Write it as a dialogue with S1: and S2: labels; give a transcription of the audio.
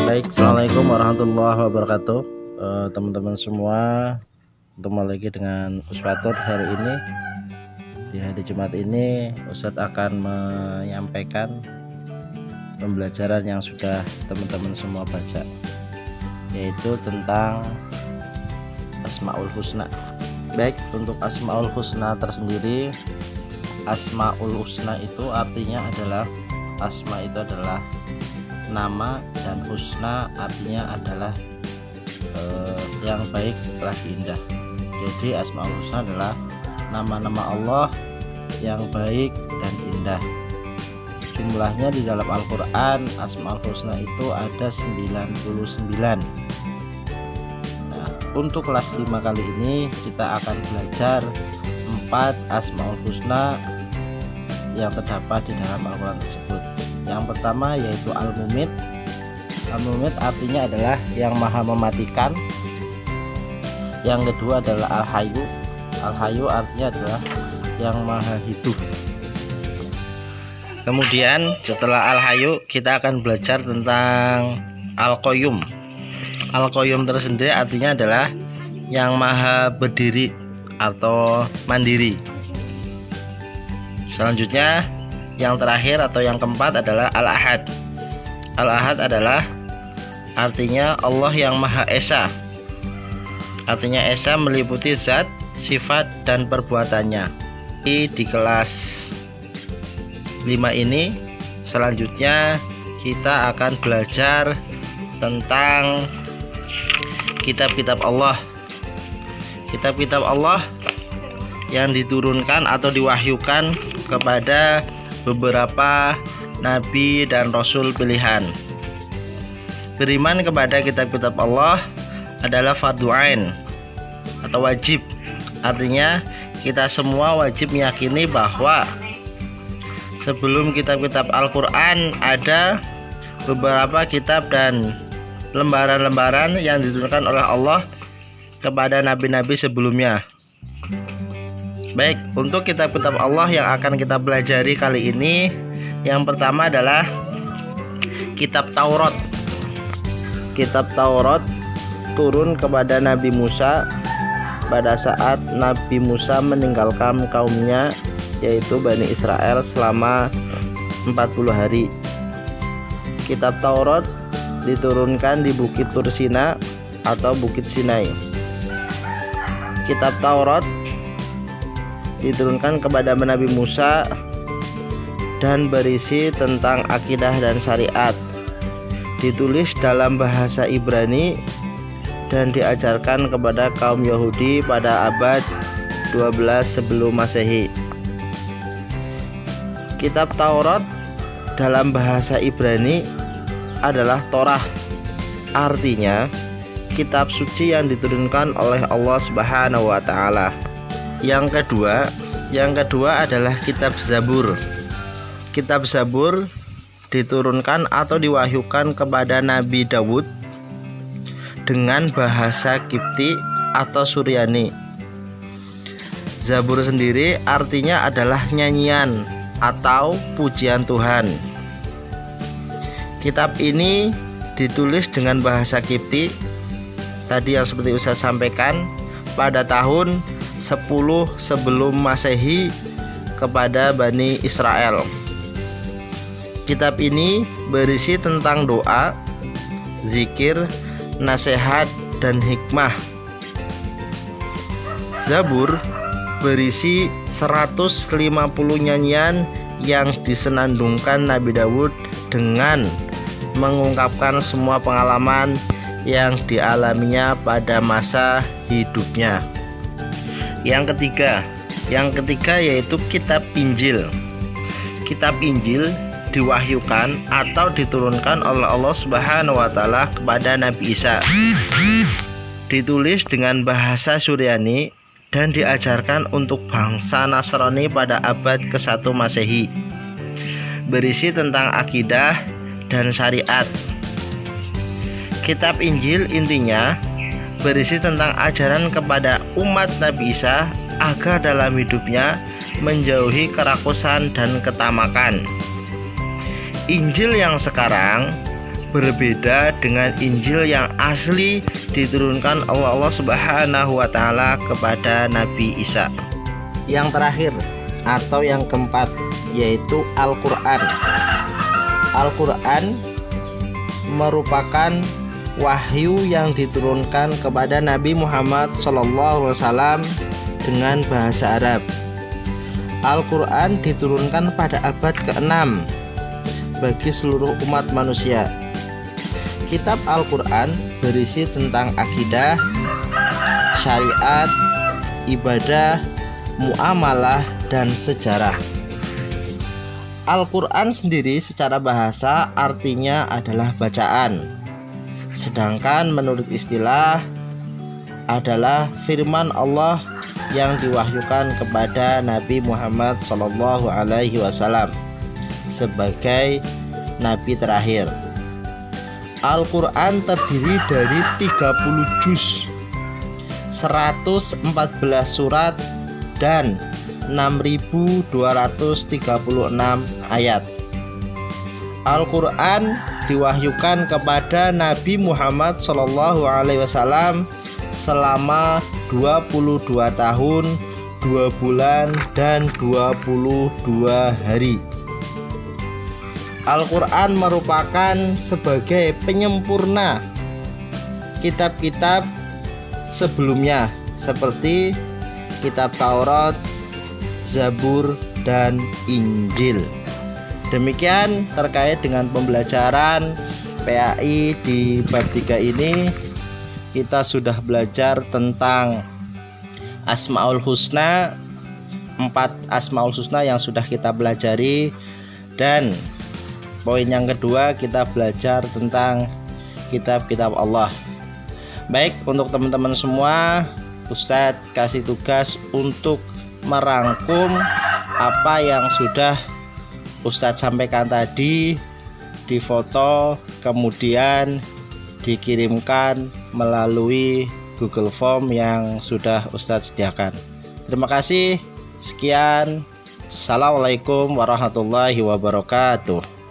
S1: Baik, assalamualaikum warahmatullahi wabarakatuh, teman-teman semua. Ketemu lagi dengan Usfatur. Hari ini di hari Jumat ini Ustadz akan menyampaikan pembelajaran yang sudah teman-teman semua baca, yaitu tentang Asmaul Husna. Baik, untuk Asmaul Husna tersendiri, Asmaul Husna itu artinya adalah, asma itu adalah nama, dan husna artinya adalah yang baik lagi indah. Jadi Asmaul Husna adalah nama-nama Allah yang baik dan indah. Jumlahnya di dalam Al-Quran Asmaul Husna itu ada 99. Nah, untuk kelas 5 kali ini kita akan belajar 4 Asmaul Husna yang terdapat di dalam Al-Quran tersebut. Yang pertama yaitu Al-Mumit. Al-Mumit artinya adalah yang maha mematikan. Yang kedua adalah Al-Hayyu. Al-Hayyu artinya adalah yang maha hidup. Kemudian setelah Al-Hayyu kita akan belajar tentang Al-Qayyum. Al-Qayyum tersendiri artinya adalah yang maha berdiri atau mandiri. Selanjutnya yang terakhir atau yang keempat adalah Al-Ahad. Al-Ahad adalah artinya Allah yang Maha Esa. Artinya Esa meliputi zat, sifat, dan perbuatannya. Di kelas 5 ini selanjutnya kita akan belajar tentang kitab-kitab Allah. Kitab-kitab Allah yang diturunkan atau diwahyukan kepada beberapa nabi dan rasul pilihan. Beriman kepada kitab-kitab Allah adalah fardhu ain atau wajib. Artinya kita semua wajib meyakini bahwa sebelum kitab-kitab Al-Quran ada beberapa kitab dan lembaran-lembaran yang diturunkan oleh Allah kepada nabi-nabi sebelumnya. Baik, untuk kitab-kitab Allah yang akan kita pelajari kali ini, yang pertama adalah kitab Taurat. Kitab Taurat turun kepada Nabi Musa pada saat Nabi Musa meninggalkan kaumnya, yaitu Bani Israel, selama 40 hari. Kitab Taurat diturunkan di Bukit Tursina atau Bukit Sinai. Kitab Taurat diturunkan kepada Nabi Musa dan berisi tentang akidah dan syariat. Ditulis dalam bahasa Ibrani dan diajarkan kepada kaum Yahudi pada abad 12 sebelum Masehi. Kitab Taurat dalam bahasa Ibrani adalah Torah. Artinya kitab suci yang diturunkan oleh Allah Subhanahu wa taala. Yang kedua adalah kitab Zabur. Kitab Zabur diturunkan atau diwahyukan kepada Nabi Daud dengan bahasa Kipti atau Suryani. Zabur sendiri artinya adalah nyanyian atau pujian Tuhan. Kitab ini ditulis dengan bahasa Kipti, tadi yang seperti Ustaz sampaikan, pada tahun 10 sebelum Masehi kepada Bani Israel. Kitab ini berisi tentang doa, zikir, nasihat, dan hikmah. Zabur berisi 150 nyanyian yang disenandungkan Nabi Daud dengan mengungkapkan semua pengalaman yang dialaminya pada masa hidupnya. Yang ketiga yaitu kitab Injil. Kitab Injil diwahyukan atau diturunkan oleh Allah Subhanahu wa taala kepada Nabi Isa. Ditulis dengan bahasa Suryani dan diajarkan untuk bangsa Nasrani pada abad ke-1 Masehi. Berisi tentang akidah dan syariat. Kitab Injil intinya berisi tentang ajaran kepada umat Nabi Isa agar dalam hidupnya menjauhi kerakusan dan ketamakan. Injil yang sekarang berbeda dengan Injil yang asli diturunkan Allah Subhanahu wa Ta'ala kepada Nabi Isa. Yang terakhir atau yang keempat yaitu Al-Quran. Al-Quran merupakan wahyu yang diturunkan kepada Nabi Muhammad SAW dengan bahasa Arab. Al-Quran diturunkan pada abad ke-6 bagi seluruh umat manusia. Kitab Al-Quran berisi tentang akidah, syariat, ibadah, muamalah, dan sejarah. Al-Quran sendiri secara bahasa artinya adalah bacaan, sedangkan menurut istilah adalah firman Allah yang diwahyukan kepada Nabi Muhammad SAW sebagai Nabi terakhir. Al-Quran terdiri dari 30 juz, 114 surat, dan 6.236 ayat. Al-Quran diwahyukan kepada Nabi Muhammad SAW selama 22 tahun, 2 bulan, dan 22 hari. Al-Quran merupakan sebagai penyempurna kitab-kitab sebelumnya seperti kitab Taurat, Zabur, dan Injil. Demikian terkait dengan pembelajaran PAI di bab 3 ini. Kita sudah belajar tentang Asmaul Husna, 4 Asmaul Husna yang sudah kita pelajari. Dan poin yang kedua, kita belajar tentang kitab-kitab Allah. Baik, untuk teman-teman semua, Ustadz kasih tugas untuk merangkum apa yang sudah Ustadz sampaikan tadi, difoto, kemudian dikirimkan melalui Google Form yang sudah Ustadz sediakan. Terima kasih. Sekian. Assalamualaikum warahmatullahi wabarakatuh.